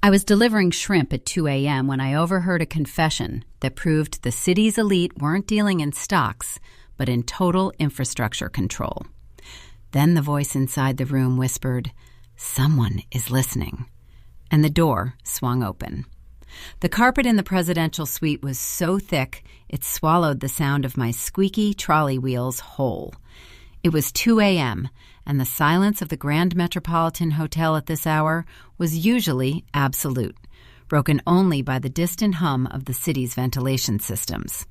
I was delivering shrimp at 2 a.m. when I overheard a confession that proved the city's elite weren't dealing in stocks, but in total infrastructure control. Then the voice inside the room whispered, "Someone is listening," and the door swung open. The carpet in the presidential suite was so thick it swallowed the sound of my squeaky trolley wheels whole. It was 2 a.m., and the silence of the Grand Metropolitan Hotel at this hour was usually absolute, broken only by the distant hum of the city's ventilation systems.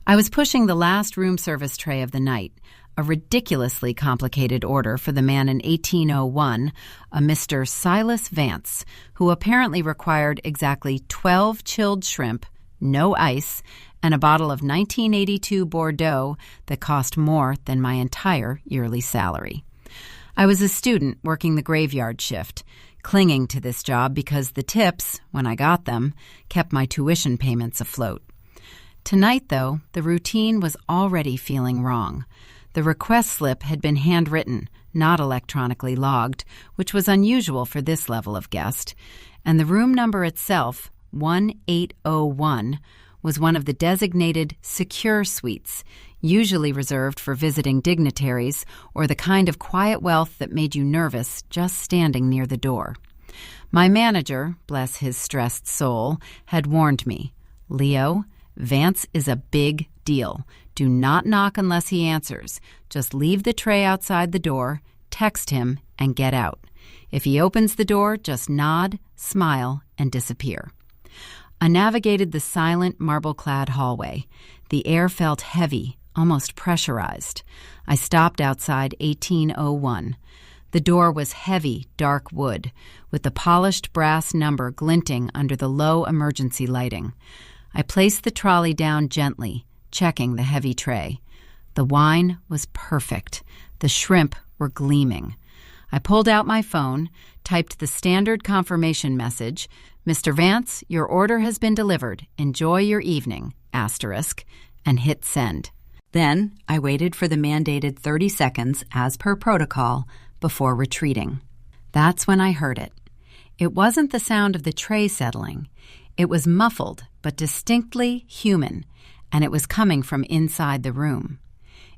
I was pushing the last room service tray of the night, a ridiculously complicated order for the man in 1801, a Mr. Silas Vance, who apparently required exactly 12 chilled shrimp, no ice, and a bottle of 1982 Bordeaux that cost more than my entire yearly salary. I was a student working the graveyard shift, clinging to this job because the tips, when I got them, kept my tuition payments afloat. Tonight, though, the routine was already feeling wrong. The request slip had been handwritten, not electronically logged, which was unusual for this level of guest, and the room number itself, 1801, was one of the designated secure suites, usually reserved for visiting dignitaries or the kind of quiet wealth that made you nervous just standing near the door. My manager, bless his stressed soul, had warned me, "Leo, Vance is a big deal. Do not knock unless he answers. Just leave the tray outside the door, text him, and get out. If he opens the door, just nod, smile, and disappear." I navigated the silent, marble-clad hallway. The air felt heavy, almost pressurized. I stopped outside 1801. The door was heavy, dark wood, with the polished brass number glinting under the low emergency lighting. I placed the trolley down gently, checking the heavy tray. The wine was perfect. The shrimp were gleaming. I pulled out my phone, typed the standard confirmation message, "Mr. Vance, your order has been delivered. Enjoy your evening, *, and hit send. Then I waited for the mandated 30 seconds, as per protocol, before retreating. That's when I heard it. It wasn't the sound of the tray settling. It was muffled but distinctly human, and it was coming from inside the room.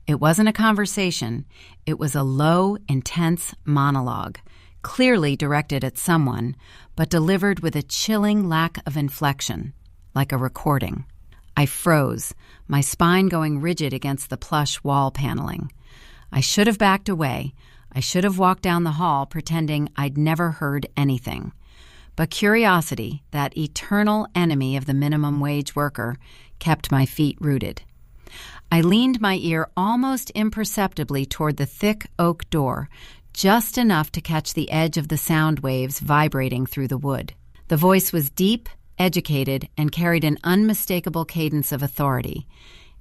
It wasn't a conversation. It was a low, intense monologue, clearly directed at someone, but delivered with a chilling lack of inflection, like a recording. I froze, my spine going rigid against the plush wall paneling. I should have backed away. I should have walked down the hall pretending I'd never heard anything. But curiosity, that eternal enemy of the minimum wage worker, kept my feet rooted. I leaned my ear almost imperceptibly toward the thick oak door, just enough to catch the edge of the sound waves vibrating through the wood. The voice was deep, educated, and carried an unmistakable cadence of authority.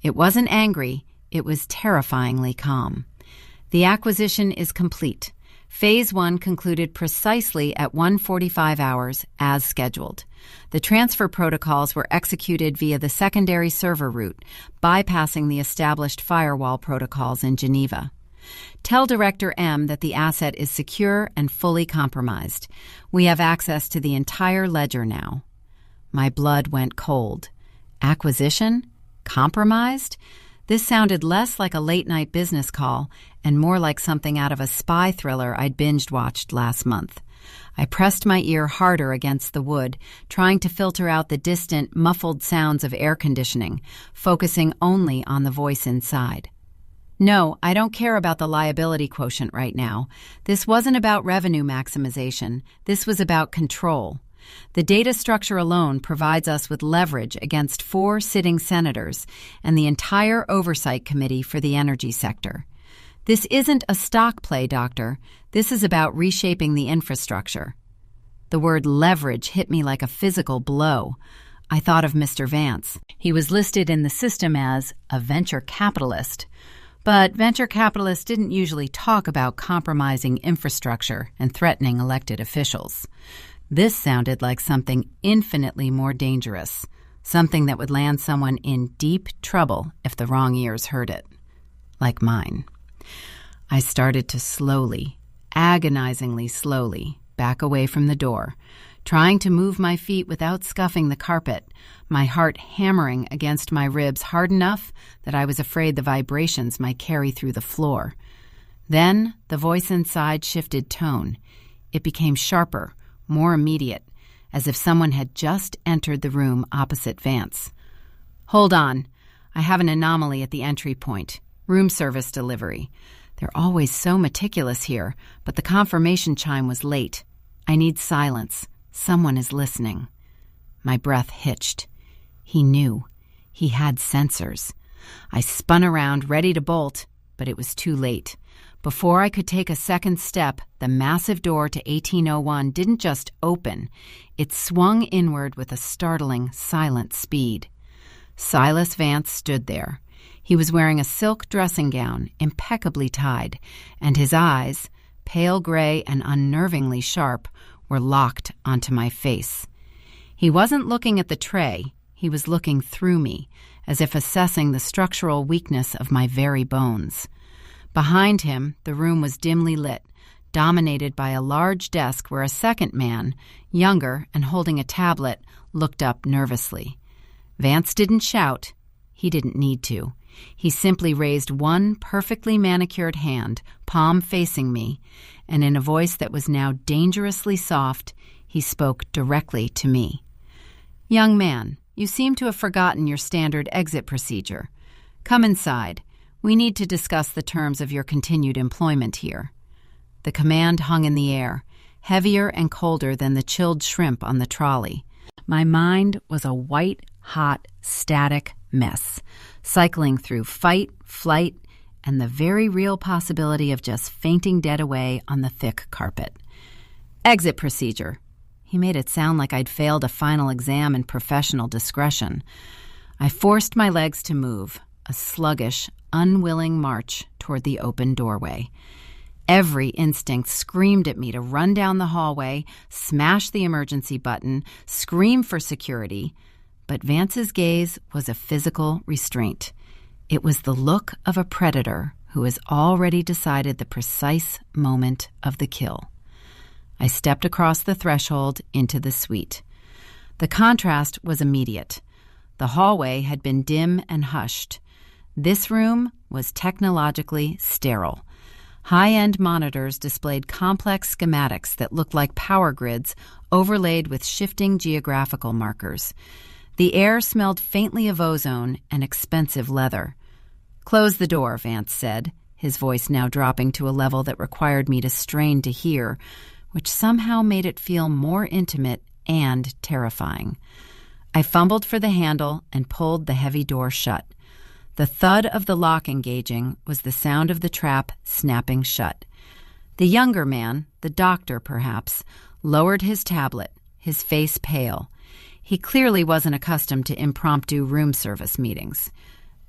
It wasn't angry, it was terrifyingly calm. The acquisition is complete. Phase 1 concluded precisely at 1:45 hours, as scheduled. The transfer protocols were executed via the secondary server route, bypassing the established firewall protocols in Geneva. Tell Director M that the asset is secure and fully compromised. We have access to the entire ledger now. My blood went cold. Acquisition? Compromised? This sounded less like a late-night business call and more like something out of a spy thriller I'd binge-watched last month. I pressed my ear harder against the wood, trying to filter out the distant, muffled sounds of air conditioning, focusing only on the voice inside. No, I don't care about the liability quotient right now. This wasn't about revenue maximization. This was about control. The data structure alone provides us with leverage against 4 sitting senators and the entire oversight committee for the energy sector. This isn't a stock play, Doctor. This is about reshaping the infrastructure. The word leverage hit me like a physical blow. I thought of Mr. Vance. He was listed in the system as a venture capitalist. But venture capitalists didn't usually talk about compromising infrastructure and threatening elected officials. This sounded like something infinitely more dangerous, something that would land someone in deep trouble if the wrong ears heard it. Like mine. I started to slowly, agonizingly slowly, back away from the door, trying to move my feet without scuffing the carpet, my heart hammering against my ribs hard enough that I was afraid the vibrations might carry through the floor. Then the voice inside shifted tone. It became sharper, more immediate, as if someone had just entered the room opposite Vance. "Hold on. I have an anomaly at the entry point. Room service delivery. They're always so meticulous here, but the confirmation chime was late. I need silence. Someone is listening." My breath hitched. He knew. He had sensors. I spun around, ready to bolt, but it was too late. Before I could take a second step, the massive door to 1801 didn't just open. It swung inward with a startling, silent speed. Silas Vance stood there. He was wearing a silk dressing gown, impeccably tied, and his eyes, pale gray and unnervingly sharp, were locked onto my face. He wasn't looking at the tray. He was looking through me, as if assessing the structural weakness of my very bones. Behind him, the room was dimly lit, dominated by a large desk where a second man, younger and holding a tablet, looked up nervously. Vance didn't shout. He didn't need to. He simply raised one perfectly manicured hand, palm facing me, and in a voice that was now dangerously soft, he spoke directly to me. "Young man, you seem to have forgotten your standard exit procedure. Come inside. We need to discuss the terms of your continued employment here." The command hung in the air, heavier and colder than the chilled shrimp on the trolley. My mind was a white, hot, static mess, cycling through fight, flight, and the very real possibility of just fainting dead away on the thick carpet. "Exit procedure." He made it sound like I'd failed a final exam in professional discretion. I forced my legs to move, a sluggish, unwilling march toward the open doorway. Every instinct screamed at me to run down the hallway, smash the emergency button, scream for security. But Vance's gaze was a physical restraint. It was the look of a predator who has already decided the precise moment of the kill. I stepped across the threshold into the suite. The contrast was immediate. The hallway had been dim and hushed. This room was technologically sterile. High-end monitors displayed complex schematics that looked like power grids overlaid with shifting geographical markers. The air smelled faintly of ozone and expensive leather. "Close the door," Vance said, his voice now dropping to a level that required me to strain to hear, which somehow made it feel more intimate and terrifying. I fumbled for the handle and pulled the heavy door shut. The thud of the lock engaging was the sound of the trap snapping shut. The younger man, the doctor perhaps, lowered his tablet, his face pale. He clearly wasn't accustomed to impromptu room service meetings.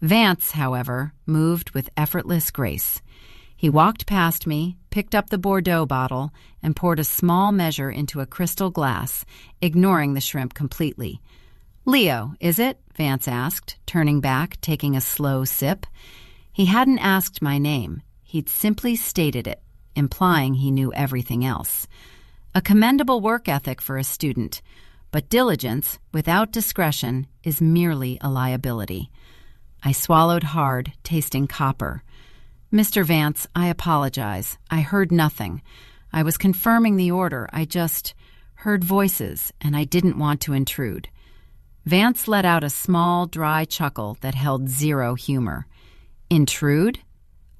Vance, however, moved with effortless grace. He walked past me, picked up the Bordeaux bottle, and poured a small measure into a crystal glass, ignoring the shrimp completely. "Leo, is it?" Vance asked, turning back, taking a slow sip. He hadn't asked my name. He'd simply stated it, implying he knew everything else. A commendable work ethic for a student, but diligence, without discretion, is merely a liability. I swallowed hard, tasting copper. "Mr. Vance, I apologize. I heard nothing. I was confirming the order. I just heard voices, and I didn't want to intrude." Vance let out a small, dry chuckle that held zero humor. "Intrude?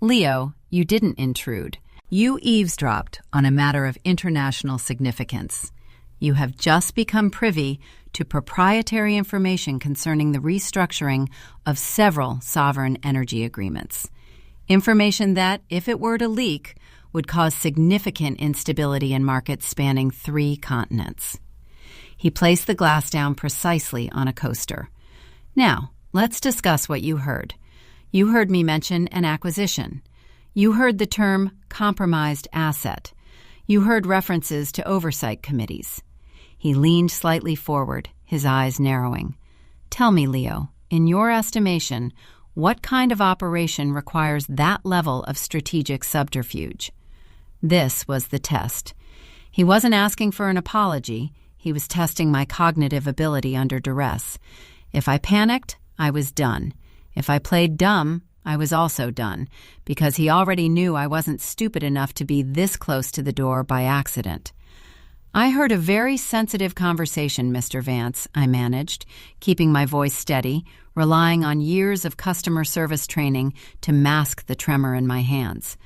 Leo, you didn't intrude. You eavesdropped on a matter of international significance. You have just become privy to proprietary information concerning the restructuring of several sovereign energy agreements. Information that, if it were to leak, would cause significant instability in markets spanning 3 continents. He placed the glass down precisely on a coaster. "Now, let's discuss what you heard. You heard me mention an acquisition. You heard the term compromised asset. You heard references to oversight committees." He leaned slightly forward, his eyes narrowing. "Tell me, Leo, in your estimation, what kind of operation requires that level of strategic subterfuge?" This was the test. He wasn't asking for an apology. He was testing my cognitive ability under duress. If I panicked, I was done. If I played dumb, I was also done, because he already knew I wasn't stupid enough to be this close to the door by accident. "I heard a very sensitive conversation, Mr. Vance," I managed, keeping my voice steady, relying on years of customer service training to mask the tremor in my hands.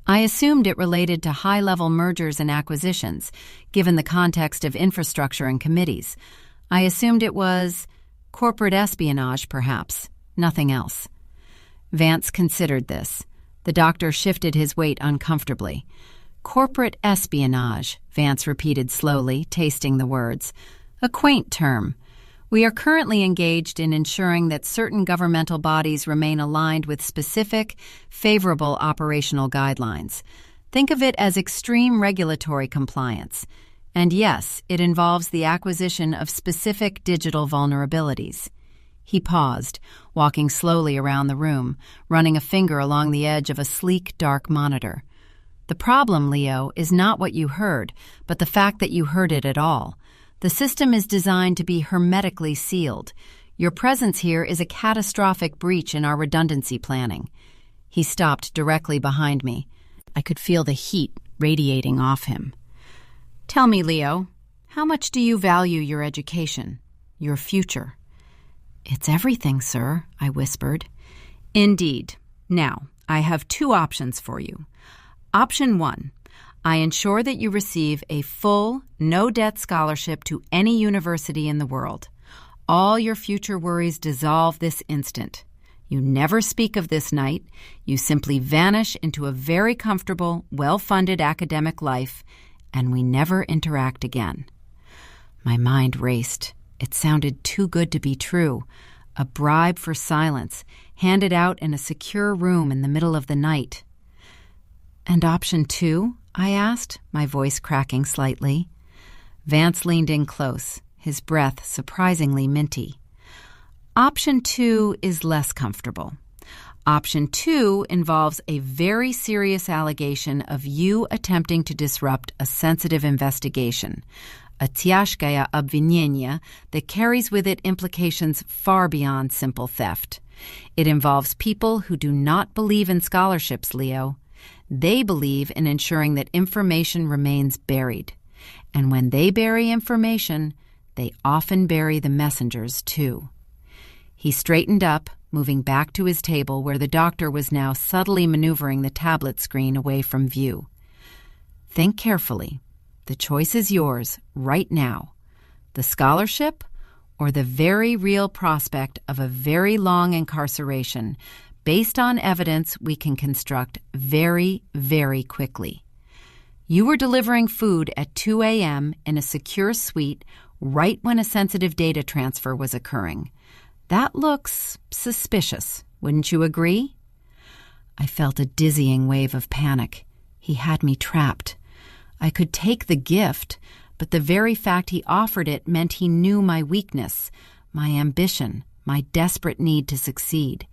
I assumed it related to high-level mergers and acquisitions, given the context of infrastructure and committees. I assumed it was corporate espionage, perhaps, nothing else. Vance considered this. The doctor shifted his weight uncomfortably. "Corporate espionage," Vance repeated slowly, tasting the words. "A quaint term. We are currently engaged in ensuring that certain governmental bodies remain aligned with specific, favorable operational guidelines. Think of it as extreme regulatory compliance. And yes, it involves the acquisition of specific digital vulnerabilities." He paused, walking slowly around the room, running a finger along the edge of a sleek, dark monitor. "The problem, Leo, is not what you heard, but the fact that you heard it at all. The system is designed to be hermetically sealed. Your presence here is a catastrophic breach in our redundancy planning." He stopped directly behind me. I could feel the heat radiating off him. "Tell me, Leo, how much do you value your education, your future?" "It's everything, sir," I whispered. "Indeed. Now, I have two options for you. Option 1. I ensure that you receive a full, no-debt scholarship to any university in the world. All your future worries dissolve this instant. You never speak of this night. You simply vanish into a very comfortable, well-funded academic life, and we never interact again." My mind raced. It sounded too good to be true. A bribe for silence, handed out in a secure room in the middle of the night. "And option 2? I asked, my voice cracking slightly. Vance leaned in close, his breath surprisingly minty. "Option 2 is less comfortable. Option 2 involves a very serious allegation of you attempting to disrupt a sensitive investigation, a тяжкое обвинение that carries with it implications far beyond simple theft. It involves people who do not believe in scholarships, Leo. They believe in ensuring that information remains buried. And when they bury information, they often bury the messengers, too." He straightened up, moving back to his table where the doctor was now subtly maneuvering the tablet screen away from view. "Think carefully. The choice is yours, right now. The scholarship or the very real prospect of a very long incarceration based on evidence we can construct very, very quickly. You were delivering food at 2 a.m. in a secure suite right when a sensitive data transfer was occurring. That looks suspicious, wouldn't you agree?" I felt a dizzying wave of panic. He had me trapped. I could take the gift, but the very fact he offered it meant he knew my weakness, my ambition, my desperate need to succeed.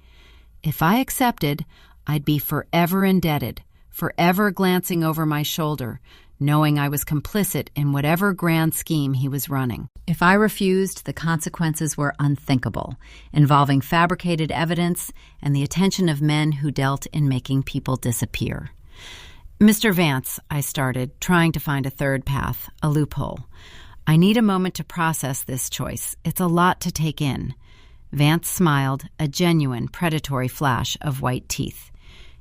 If I accepted, I'd be forever indebted, forever glancing over my shoulder, knowing I was complicit in whatever grand scheme he was running. If I refused, the consequences were unthinkable, involving fabricated evidence and the attention of men who dealt in making people disappear. "Mr. Vance," I started, trying to find a third path, a loophole. "I need a moment to process this choice. It's a lot to take in." Vance smiled, a genuine predatory flash of white teeth.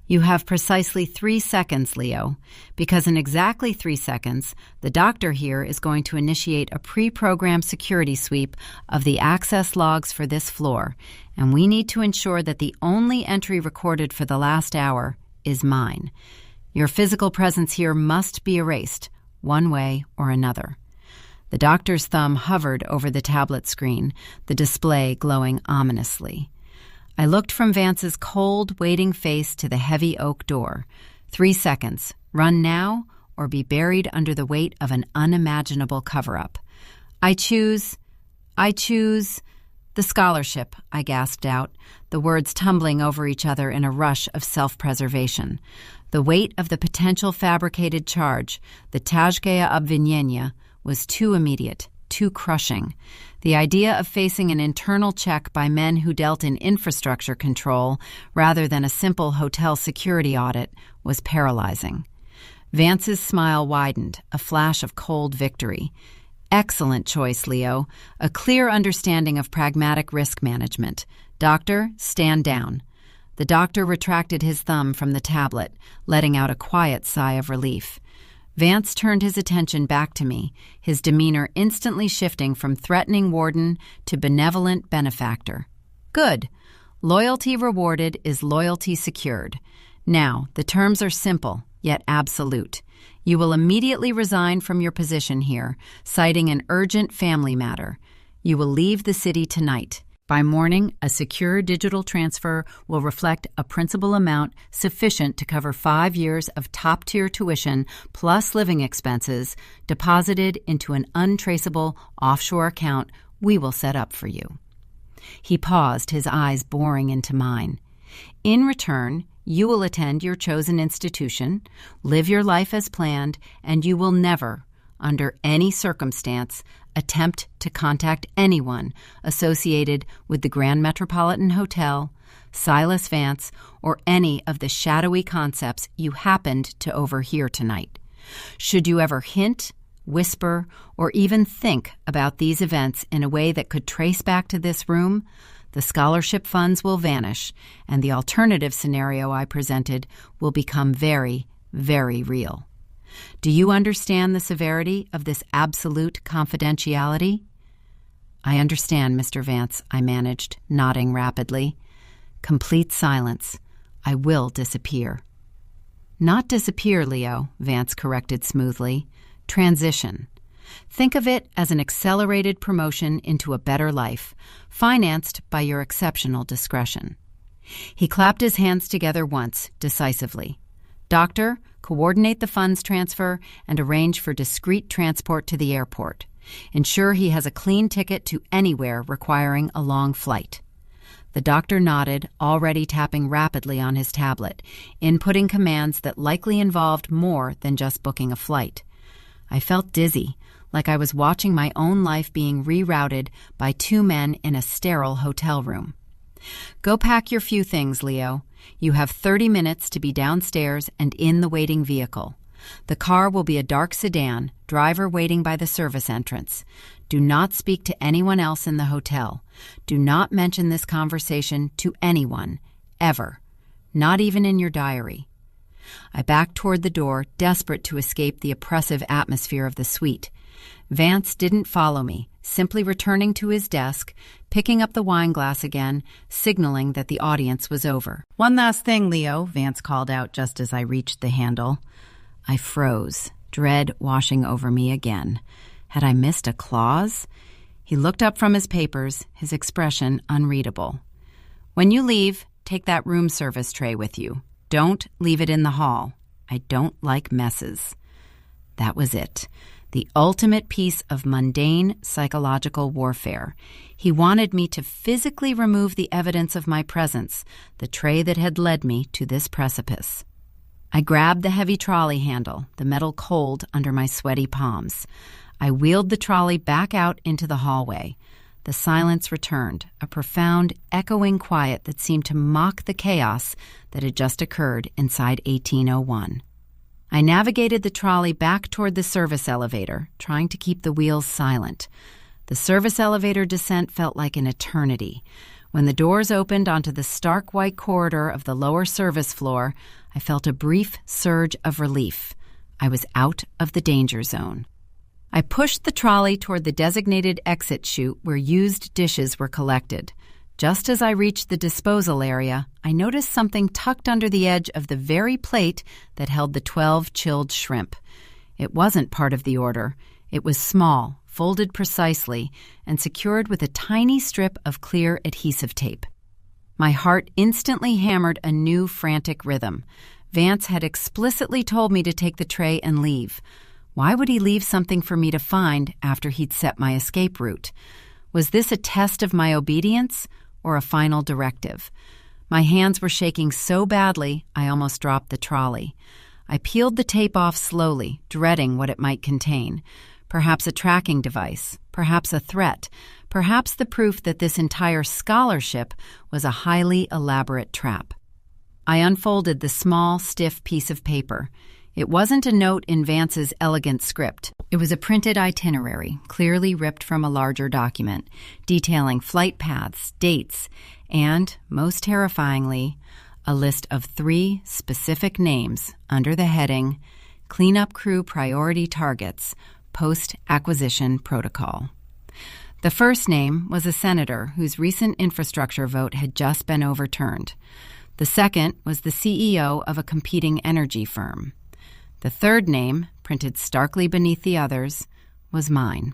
"You have precisely 3 seconds, Leo, because in exactly 3 seconds, the doctor here is going to initiate a pre-programmed security sweep of the access logs for this floor, and we need to ensure that the only entry recorded for the last hour is mine. Your physical presence here must be erased, one way or another." The doctor's thumb hovered over the tablet screen, the display glowing ominously. I looked from Vance's cold, waiting face to the heavy oak door. 3 seconds. Run now or be buried under the weight of an unimaginable cover-up. I choose the scholarship," I gasped out, the words tumbling over each other in a rush of self-preservation. The weight of the potential fabricated charge, the тяжкое обвинение, was too immediate, too crushing. The idea of facing an internal check by men who dealt in infrastructure control rather than a simple hotel security audit was paralyzing. Vance's smile widened, a flash of cold victory. Excellent choice, Leo. A clear understanding of pragmatic risk management. Doctor, stand down. The doctor retracted his thumb from the tablet, letting out a quiet sigh of relief. Vance turned his attention back to me, his demeanor instantly shifting from threatening warden to benevolent benefactor. Good. Loyalty rewarded is loyalty secured. Now, the terms are simple, yet absolute. You will immediately resign from your position here, citing an urgent family matter. You will leave the city tonight. By morning, a secure digital transfer will reflect a principal amount sufficient to cover 5 years of top-tier tuition plus living expenses deposited into an untraceable offshore account we will set up for you. He paused, his eyes boring into mine. In return, you will attend your chosen institution, live your life as planned, and you will never, under any circumstance, attempt to contact anyone associated with the Grand Metropolitan Hotel, Silas Vance, or any of the shadowy concepts you happened to overhear tonight. Should you ever hint, whisper, or even think about these events in a way that could trace back to this room, the scholarship funds will vanish, and the alternative scenario I presented will become very, very real. Do you understand the severity of this absolute confidentiality? I understand, Mr. Vance, I managed, nodding rapidly. Complete silence. I will disappear. Not disappear, Leo, Vance corrected smoothly. Transition. Think of it as an accelerated promotion into a better life, financed by your exceptional discretion. He clapped his hands together once, decisively. Doctor, coordinate the funds transfer and arrange for discreet transport to the airport. Ensure he has a clean ticket to anywhere requiring a long flight. The doctor nodded, already tapping rapidly on his tablet, inputting commands that likely involved more than just booking a flight. I felt dizzy, like I was watching my own life being rerouted by 2 men in a sterile hotel room. Go pack your few things, Leo. You have 30 minutes to be downstairs and in the waiting vehicle. The car will be a dark sedan, driver waiting by the service entrance. Do not speak to anyone else in the hotel. Do not mention this conversation to anyone, ever. Not even in your diary. I backed toward the door, desperate to escape the oppressive atmosphere of the suite. Vance didn't follow me, simply returning to his desk, picking up the wine glass again, signaling that the audience was over. "One last thing, Leo," Vance called out just as I reached the handle. I froze, dread washing over me again. Had I missed a clause? He looked up from his papers, his expression unreadable. "When you leave, take that room service tray with you. Don't leave it in the hall. I don't like messes." That was it. The ultimate piece of mundane psychological warfare. He wanted me to physically remove the evidence of my presence, the tray that had led me to this precipice. I grabbed the heavy trolley handle, the metal cold under my sweaty palms. I wheeled the trolley back out into the hallway. The silence returned, a profound, echoing quiet that seemed to mock the chaos that had just occurred inside 1801. I navigated the trolley back toward the service elevator, trying to keep the wheels silent. The service elevator descent felt like an eternity. When the doors opened onto the stark white corridor of the lower service floor, I felt a brief surge of relief. I was out of the danger zone. I pushed the trolley toward the designated exit chute where used dishes were collected. Just as I reached the disposal area, I noticed something tucked under the edge of the very plate that held the 12 chilled shrimp. It wasn't part of the order. It was small, folded precisely, and secured with a tiny strip of clear adhesive tape. My heart instantly hammered a new frantic rhythm. Vance had explicitly told me to take the tray and leave. Why would he leave something for me to find after he'd set my escape route? Was this a test of my obedience or a final directive? My hands were shaking so badly I almost dropped the trolley. I peeled the tape off slowly, dreading what it might contain. Perhaps a tracking device, perhaps a threat, perhaps the proof that this entire scholarship was a highly elaborate trap. I unfolded the small, stiff piece of paper. It wasn't a note in Vance's elegant script. It was a printed itinerary, clearly ripped from a larger document, detailing flight paths, dates, and, most terrifyingly, a list of 3 specific names under the heading Cleanup Crew Priority Targets, Post-Acquisition Protocol. The first name was a senator whose recent infrastructure vote had just been overturned. The second was the CEO of a competing energy firm. The third name, printed starkly beneath the others, was mine.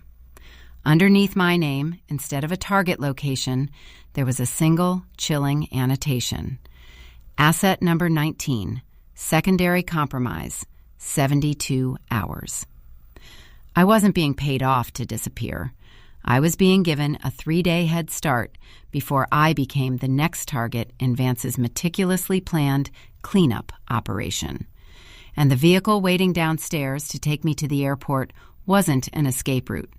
Underneath my name, instead of a target location, there was a single, chilling annotation. Asset number 19, secondary compromise, 72 hours. I wasn't being paid off to disappear. I was being given a 3-day head start before I became the next target in Vance's meticulously planned cleanup operation. And the vehicle waiting downstairs to take me to the airport wasn't an escape route.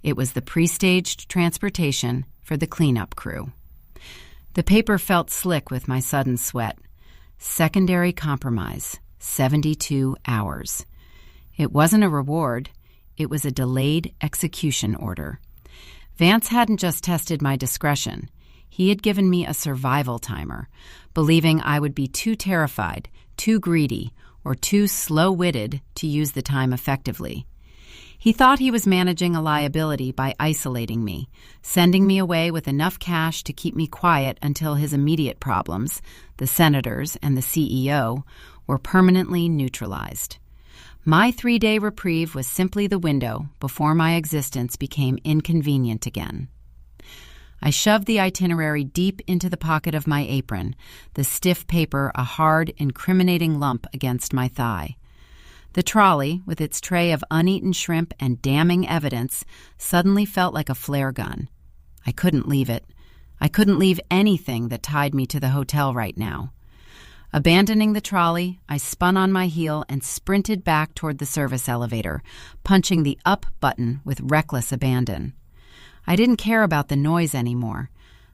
It was the pre-staged transportation for the cleanup crew. The paper felt slick with my sudden sweat. Secondary compromise, 72 hours. It wasn't a reward. It was a delayed execution order. Vance hadn't just tested my discretion. He had given me a survival timer, believing I would be too terrified, too greedy, or too slow-witted to use the time effectively. He thought he was managing a liability by isolating me, sending me away with enough cash to keep me quiet until his immediate problems, the senators and the CEO, were permanently neutralized. My 3-day reprieve was simply the window before my existence became inconvenient again. I shoved the itinerary deep into the pocket of my apron, the stiff paper a hard, incriminating lump against my thigh. The trolley, with its tray of uneaten shrimp and damning evidence, suddenly felt like a flare gun. I couldn't leave it. I couldn't leave anything that tied me to the hotel right now. Abandoning the trolley, I spun on my heel and sprinted back toward the service elevator, punching the up button with reckless abandon. I didn't care about the noise anymore.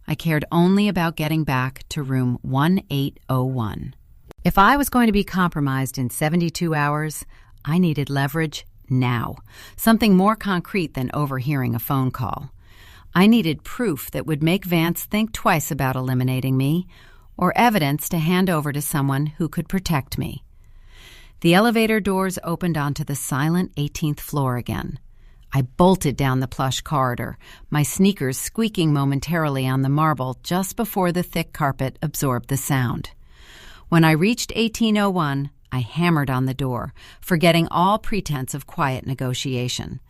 I cared only about getting back to room 1801. If I was going to be compromised in 72 hours, I needed leverage now, something more concrete than overhearing a phone call. I needed proof that would make Vance think twice about eliminating me, or evidence to hand over to someone who could protect me. The elevator doors opened onto the silent 18th floor again. I bolted down the plush corridor, my sneakers squeaking momentarily on the marble just before the thick carpet absorbed the sound. When I reached 1801, I hammered on the door, forgetting all pretense of quiet negotiation.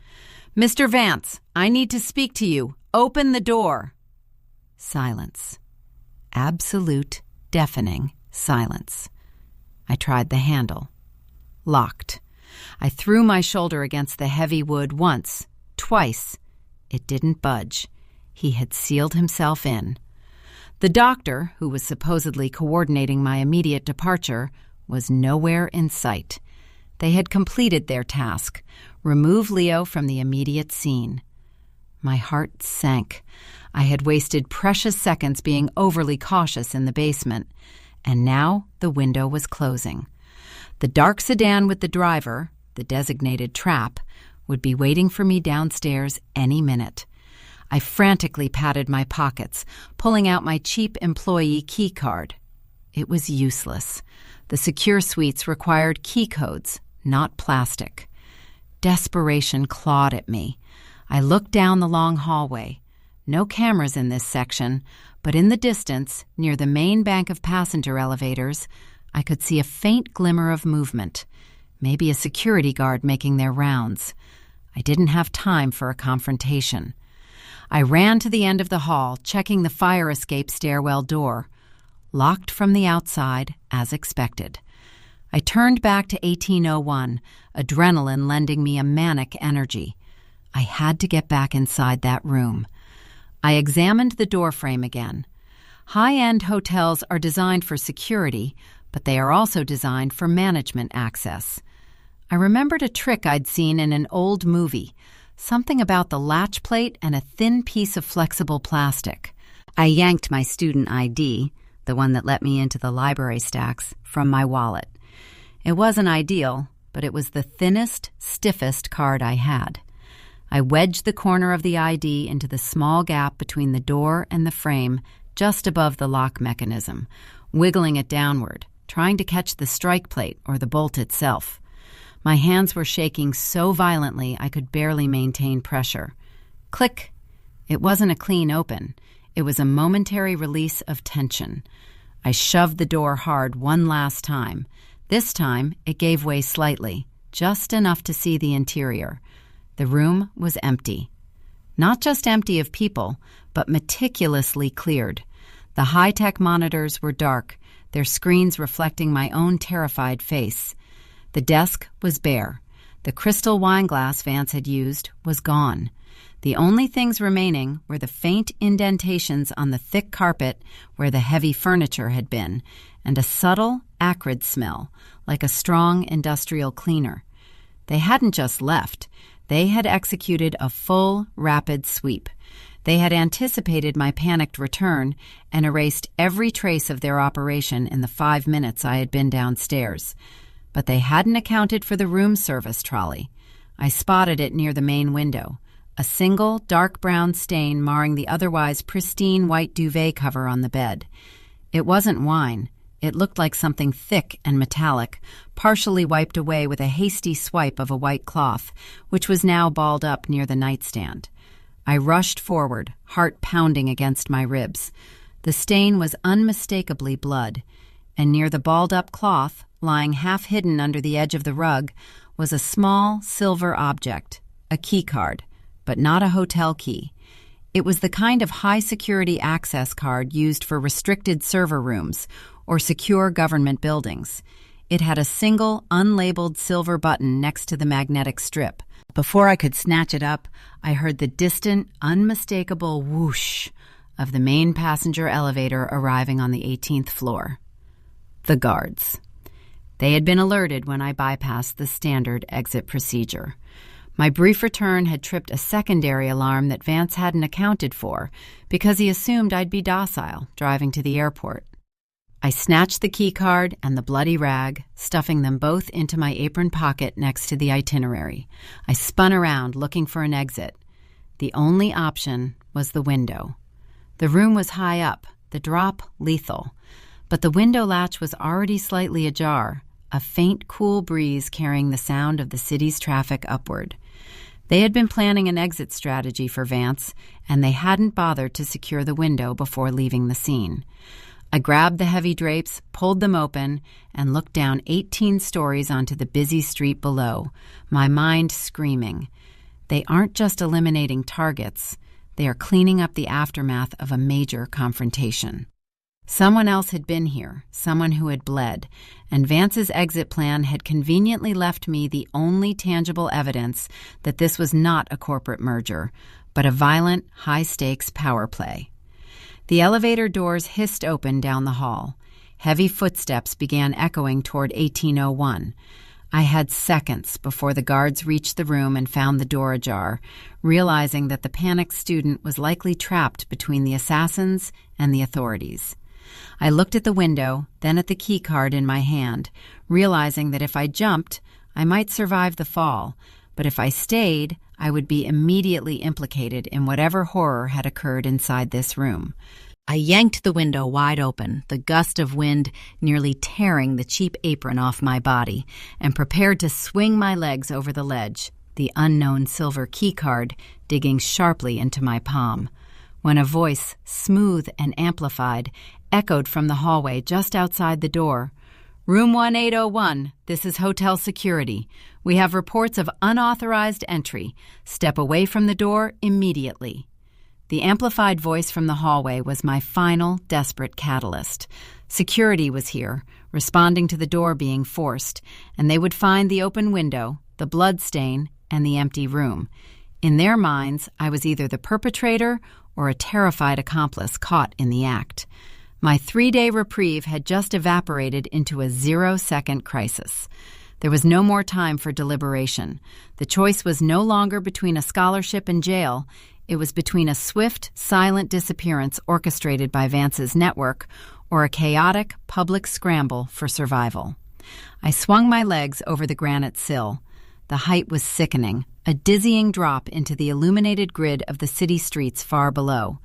"Mr. Vance, I need to speak to you. Open the door." Silence. Absolute, deafening silence. I tried the handle. Locked. I threw my shoulder against the heavy wood once, twice. It didn't budge. He had sealed himself in. The doctor, who was supposedly coordinating my immediate departure, was nowhere in sight. They had completed their task, remove Leo from the immediate scene. My heart sank. I had wasted precious seconds being overly cautious in the basement, and now the window was closing. The dark sedan with the driver, the designated trap, would be waiting for me downstairs any minute. I frantically patted my pockets, pulling out my cheap employee key card. It was useless. The secure suites required key codes, not plastic. Desperation clawed at me. I looked down the long hallway. No cameras in this section, but in the distance, near the main bank of passenger elevators, I could see a faint glimmer of movement, maybe a security guard making their rounds. I didn't have time for a confrontation. I ran to the end of the hall, checking the fire escape stairwell door. Locked from the outside, as expected. I turned back to 1801, adrenaline lending me a manic energy. I had to get back inside that room. I examined the doorframe again. High-end hotels are designed for security, but they are also designed for management access. I remembered a trick I'd seen in an old movie. something about the latch plate and a thin piece of flexible plastic. I yanked my student ID, the one that let me into the library stacks, from my wallet. It wasn't ideal, but it was the thinnest, stiffest card I had. I wedged the corner of the ID into the small gap between the door and the frame just above the lock mechanism, wiggling it downward, trying to catch the strike plate or the bolt itself. My hands were shaking so violently I could barely maintain pressure. Click! It wasn't a clean open. It was a momentary release of tension. I shoved the door hard one last time. This time, it gave way slightly, just enough to see the interior. The room was empty. Not just empty of people, but meticulously cleared. The high-tech monitors were dark, their screens reflecting my own terrified face. The desk was bare. The crystal wine glass Vance had used was gone. The only things remaining were the faint indentations on the thick carpet where the heavy furniture had been, and a subtle, acrid smell, like a strong industrial cleaner. They hadn't just left. They had executed a full, rapid sweep. They had anticipated my panicked return and erased every trace of their operation in the 5 minutes I had been downstairs. But they hadn't accounted for the room service trolley. I spotted it near the main window, a single dark brown stain marring the otherwise pristine white duvet cover on the bed. It wasn't wine. It looked like something thick and metallic, partially wiped away with a hasty swipe of a white cloth, which was now balled up near the nightstand. I rushed forward, heart pounding against my ribs. The stain was unmistakably blood, and near the balled-up cloth, lying half-hidden under the edge of the rug, was a small silver object, a key card, but not a hotel key. It was the kind of high-security access card used for restricted server rooms or secure government buildings. It had a single, unlabeled silver button next to the magnetic strip. Before I could snatch it up, I heard the distant, unmistakable whoosh of the main passenger elevator arriving on the 18th floor. The guards. They had been alerted when I bypassed the standard exit procedure. My brief return had tripped a secondary alarm that Vance hadn't accounted for because he assumed I'd be docile, driving to the airport. I snatched the key card and the bloody rag, stuffing them both into my apron pocket next to the itinerary. I spun around, looking for an exit. The only option was the window. The room was high up, the drop lethal, but the window latch was already slightly ajar, a faint, cool breeze carrying the sound of the city's traffic upward. They had been planning an exit strategy for Vance, and they hadn't bothered to secure the window before leaving the scene. I grabbed the heavy drapes, pulled them open, and looked down 18 stories onto the busy street below, my mind screaming. They aren't just eliminating targets, they are cleaning up the aftermath of a major confrontation. Someone else had been here, someone who had bled, and Vance's exit plan had conveniently left me the only tangible evidence that this was not a corporate merger, but a violent, high-stakes power play. The elevator doors hissed open down the hall. Heavy footsteps began echoing toward 1801. I had seconds before the guards reached the room and found the door ajar, realizing that the panicked student was likely trapped between the assassins and the authorities. I looked at the window, then at the key card in my hand, realizing that if I jumped, I might survive the fall, but if I stayed, I would be immediately implicated in whatever horror had occurred inside this room. I yanked the window wide open, the gust of wind nearly tearing the cheap apron off my body, and prepared to swing my legs over the ledge, the unknown silver key card digging sharply into my palm, when a voice, smooth and amplified, echoed from the hallway just outside the door. "Room 1801, this is hotel security. We have reports of unauthorized entry. Step away from the door immediately." The amplified voice from the hallway was my final, desperate catalyst. Security was here, responding to the door being forced, and they would find the open window, the blood stain, and the empty room. In their minds, I was either the perpetrator or a terrified accomplice caught in the act. My 3-day reprieve had just evaporated into a 0-second crisis. There was no more time for deliberation. The choice was no longer between a scholarship and jail. It was between a swift, silent disappearance orchestrated by Vance's network or a chaotic, public scramble for survival. I swung my legs over the granite sill. The height was sickening, a dizzying drop into the illuminated grid of the city streets far below.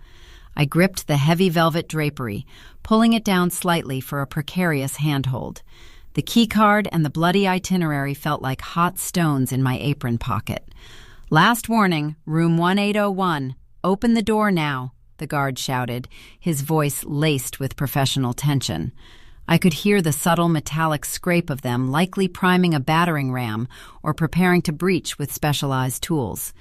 I gripped the heavy velvet drapery, pulling it down slightly for a precarious handhold. The keycard and the bloody itinerary felt like hot stones in my apron pocket. "Last warning, room 1801. Open the door now," the guard shouted, his voice laced with professional tension. I could hear the subtle metallic scrape of them, likely priming a battering ram or preparing to breach with specialized tools.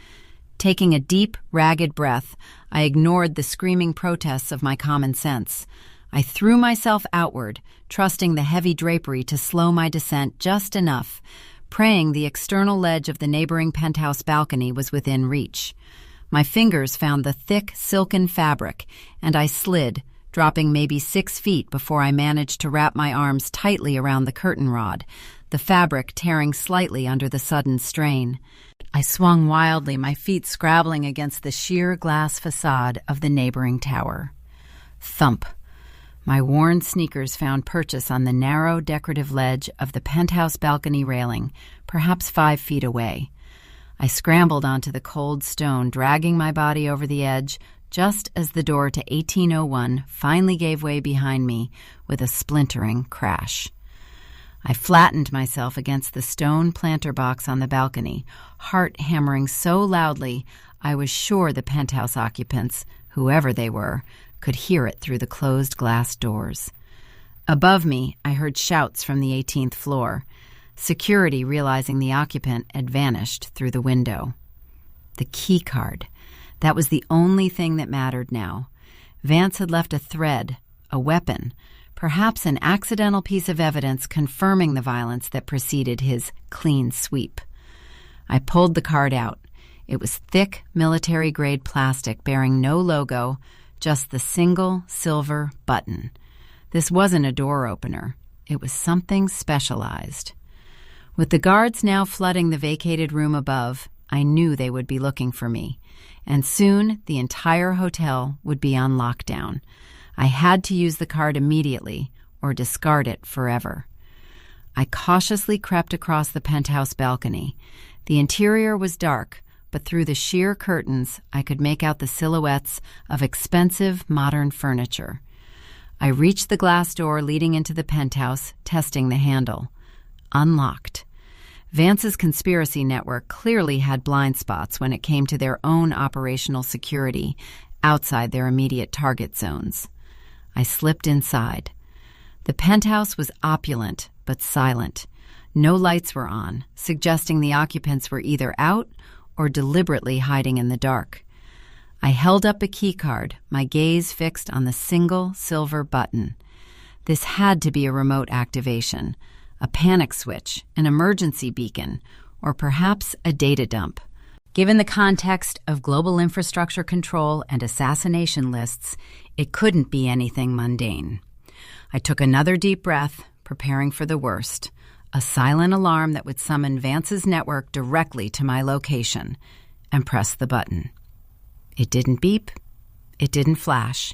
Taking a deep, ragged breath, I ignored the screaming protests of my common sense. I threw myself outward, trusting the heavy drapery to slow my descent just enough, praying the external ledge of the neighboring penthouse balcony was within reach. My fingers found the thick, silken fabric, and I slid, dropping maybe 6 feet before I managed to wrap my arms tightly around the curtain rod, the fabric tearing slightly under the sudden strain. I swung wildly, my feet scrabbling against the sheer glass facade of the neighboring tower. Thump. My worn sneakers found purchase on the narrow, decorative ledge of the penthouse balcony railing, perhaps 5 feet away. I scrambled onto the cold stone, dragging my body over the edge, just as the door to 1801 finally gave way behind me with a splintering crash. I flattened myself against the stone planter box on the balcony, heart hammering so loudly I was sure the penthouse occupants, whoever they were, could hear it through the closed glass doors. Above me, I heard shouts from the 18th floor. Security, realizing the occupant, had vanished through the window. The key card. That was the only thing that mattered now. Vance had left a thread, a weapon, perhaps an accidental piece of evidence confirming the violence that preceded his clean sweep. I pulled the card out. It was thick, military-grade plastic bearing no logo, just the single silver button. This wasn't a door opener. It was something specialized. With the guards now flooding the vacated room above, I knew they would be looking for me, and soon the entire hotel would be on lockdown. I had to use the card immediately or discard it forever. I cautiously crept across the penthouse balcony. The interior was dark, but through the sheer curtains I could make out the silhouettes of expensive modern furniture. I reached the glass door leading into the penthouse, testing the handle. Unlocked. Vance's conspiracy network clearly had blind spots when it came to their own operational security outside their immediate target zones. I slipped inside. The penthouse was opulent but silent. No lights were on, suggesting the occupants were either out or deliberately hiding in the dark. I held up a keycard, my gaze fixed on the single silver button. This had to be a remote activation, a panic switch, an emergency beacon, or perhaps a data dump. Given the context of global infrastructure control and assassination lists, it couldn't be anything mundane. I took another deep breath, preparing for the worst. A silent alarm that would summon Vance's network directly to my location, and pressed the button. It didn't beep. It didn't flash.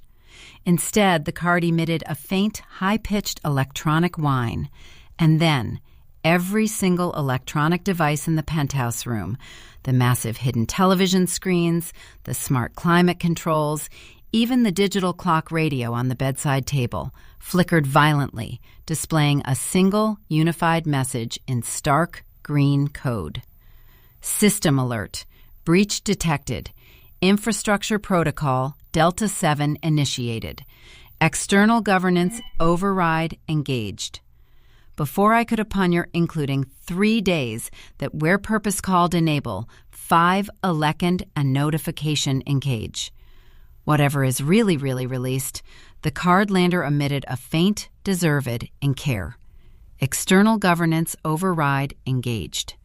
Instead, the card emitted a faint, high-pitched electronic whine, and then every single electronic device in the penthouse room, the massive hidden television screens, the smart climate controls, even the digital clock radio on the bedside table, flickered violently, displaying a single unified message in stark green code. System alert. Breach detected. Infrastructure protocol Delta 7 initiated. External governance override engaged. Before I could oppugnor including 3 days that where purpose called enable, 5 elecond and notification engage. Whatever is really released, the card lander emitted a faint, deserved in care. External governance override engaged.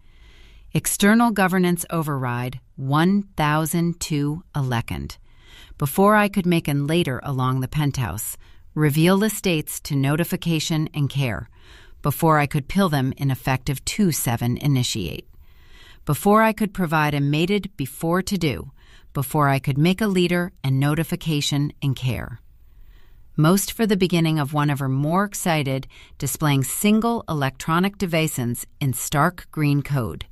External governance override 1002 elecond. Before I could make an later along the penthouse, reveal the states to notification and care. before I could pill them in effective 2-7 initiate. Before I could provide a mated before to do, before I could make a leader and notification and care. Most for the beginning of one of her more excited, displaying single electronic devices in stark green code.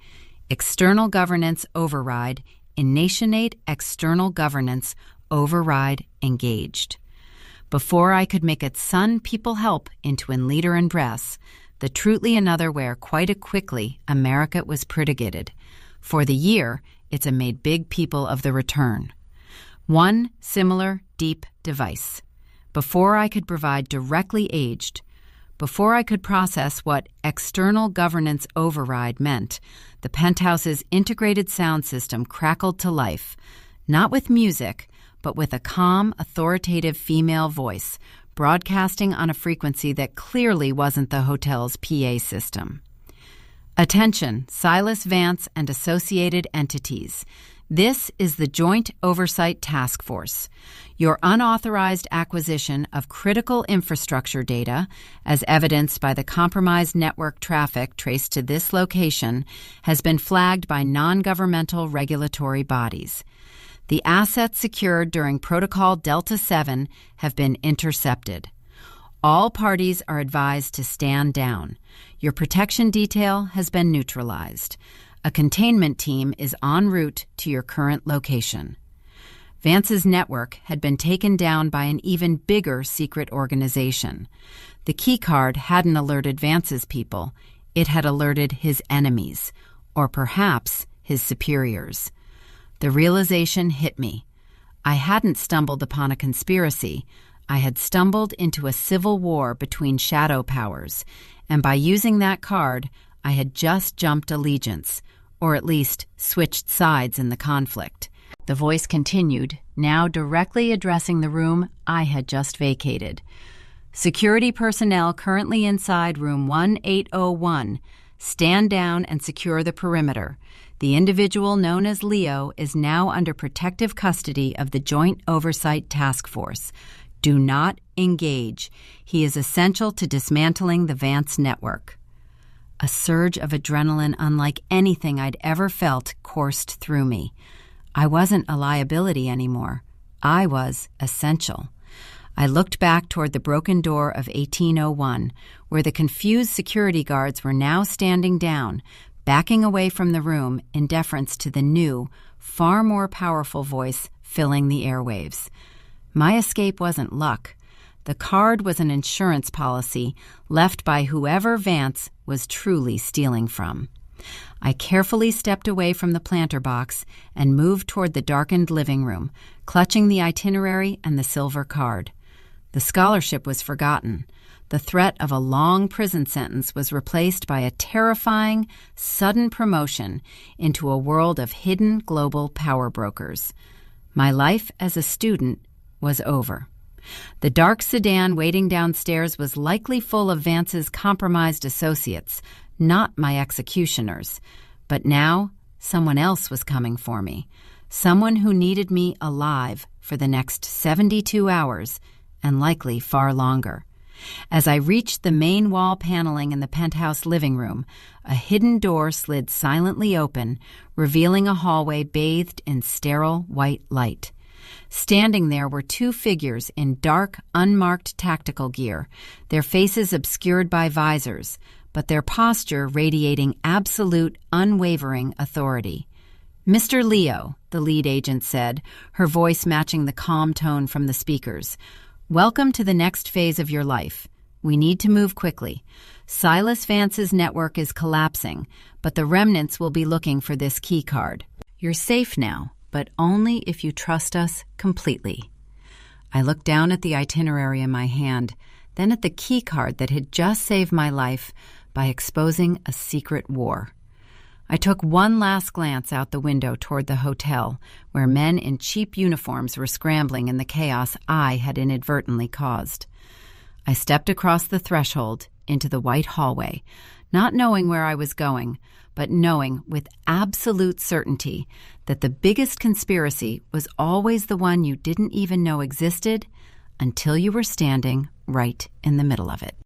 External governance override, initiate external governance override engaged. Before I could make it son people help into in leader and breaths, the truly another where quite a quickly America was predicated. For the year, it's a made big people of the return. One similar deep device. Before I could provide directly aged, before I could process what external governance override meant, the penthouse's integrated sound system crackled to life, not with music, but with a calm, authoritative female voice, broadcasting on a frequency that clearly wasn't the hotel's PA system. Attention, Silas Vance and associated entities. This is the Joint Oversight Task Force. Your unauthorized acquisition of critical infrastructure data, as evidenced by the compromised network traffic traced to this location, has been flagged by non-governmental regulatory bodies. The assets secured during Protocol Delta 7 have been intercepted. All parties are advised to stand down. Your protection detail has been neutralized. A containment team is en route to your current location. Vance's network had been taken down by an even bigger secret organization. The keycard hadn't alerted Vance's people. It had alerted his enemies, or perhaps his superiors. The realization hit me. I hadn't stumbled upon a conspiracy. I had stumbled into a civil war between shadow powers, and by using that card, I had just jumped allegiance, or at least switched sides in the conflict. The voice continued, now directly addressing the room I had just vacated. Security personnel currently inside room 1801. Stand down and secure the perimeter. The individual known as Leo is now under protective custody of the Joint Oversight Task Force. Do not engage. He is essential to dismantling the Vance network. A surge of adrenaline unlike anything I'd ever felt coursed through me. I wasn't a liability anymore. I was essential. I looked back toward the broken door of 1801, where the confused security guards were now standing down, backing away from the room in deference to the new, far more powerful voice filling the airwaves. My escape wasn't luck. The card was an insurance policy left by whoever Vance was truly stealing from. I carefully stepped away from the planter box and moved toward the darkened living room, clutching the itinerary and the silver card. The scholarship was forgotten. The threat of a long prison sentence was replaced by a terrifying, sudden promotion into a world of hidden global power brokers. My life as a student was over. The dark sedan waiting downstairs was likely full of Vance's compromised associates, not my executioners. But now, someone else was coming for me. Someone who needed me alive for the next 72 hours, and likely far longer. As I reached the main wall paneling in the penthouse living room, a hidden door slid silently open, revealing a hallway bathed in sterile white light. Standing there were two figures in dark, unmarked tactical gear, their faces obscured by visors, but their posture radiating absolute, unwavering authority. "Mr. Leo," the lead agent said, her voice matching the calm tone from the speakers. "Welcome to the next phase of your life. We need to move quickly. Silas Vance's network is collapsing, but the remnants will be looking for this key card. You're safe now, but only if you trust us completely." I looked down at the itinerary in my hand, then at the key card that had just saved my life by exposing a secret war. I took one last glance out the window toward the hotel, where men in cheap uniforms were scrambling in the chaos I had inadvertently caused. I stepped across the threshold into the white hallway, not knowing where I was going, but knowing with absolute certainty that the biggest conspiracy was always the one you didn't even know existed until you were standing right in the middle of it.